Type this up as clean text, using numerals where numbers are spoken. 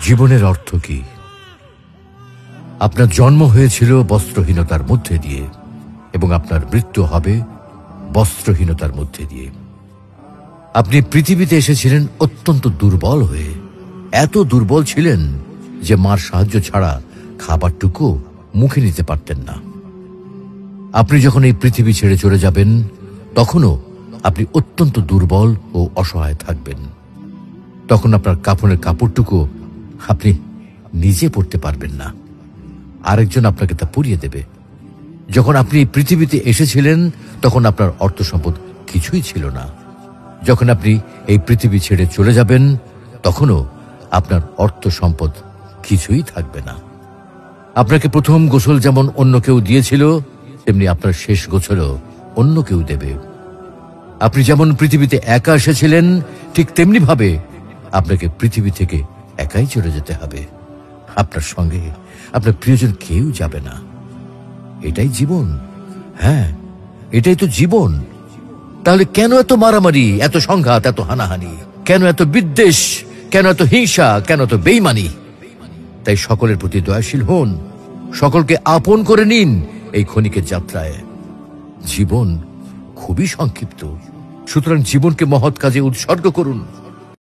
জীবনের অর্থ কি? আপনার জন্ম হয়েছিল বস্ত্রহীনতার মধ্যে দিয়ে এবং আপনার মৃত্যু হবে বস্ত্রহীনতার মধ্যে দিয়ে। আপনি পৃথিবীতে এসেছিলেন অত্যন্ত দুর্বল হয়ে। এত দুর্বল ছিলেন যে মার সাহায্য ছাড়া খাবারটুকু মুখে নিতে পারতেন না। আপনি যখন এই পৃথিবী ছেড়ে চলে যাবেন তখনও আপনি অত্যন্ত দুর্বল ও অসহায় থাকবেন। তখন আপনার কাফনের কাপড়টুকু আপনি নিজে পরতে পারবেন না, আরেকজন আপনাকে তা পরিয়ে দেবে। যখন আপনি পৃথিবীতে এসেছিলেন তখন আপনার অর্থ সম্পদ কিছুই ছিল না। যখন আপনি এই পৃথিবী ছেড়ে চলে যাবেন তখনও আপনার অর্থ সম্পদ কিছুই থাকবে না। আপনাকে প্রথম গোসল যেমন অন্য কেউ দিয়েছিল তেমনি আপনার শেষ গোসলও অন্য কেউ দেবে। আপনি যেমন পৃথিবীতে একা এসেছিলেন ঠিক তেমনি ভাবে আপনাকে পৃথিবী থেকে একাই চলে যেতে হবে। আপনার সঙ্গে আপনার প্রিয়জন কেউ যাবে না। এটাই জীবন। হ্যাঁ, এটাই তো জীবন। তাহলে কেন এত মারামারি, এত সংঘাত, এত হানাহানি? কেন এত বিদ্বেষ? কেন এত হিংসা? কেন এত বেইমানি? তাই সকলের প্রতি দয়াশীল হন, সকলকে আপন করে নিন এই ক্ষণিকের যাত্রায়। জীবন খুবই সংক্ষিপ্ত, সুতরাং জীবনকে মহৎ কাজে উৎসর্গ করুন।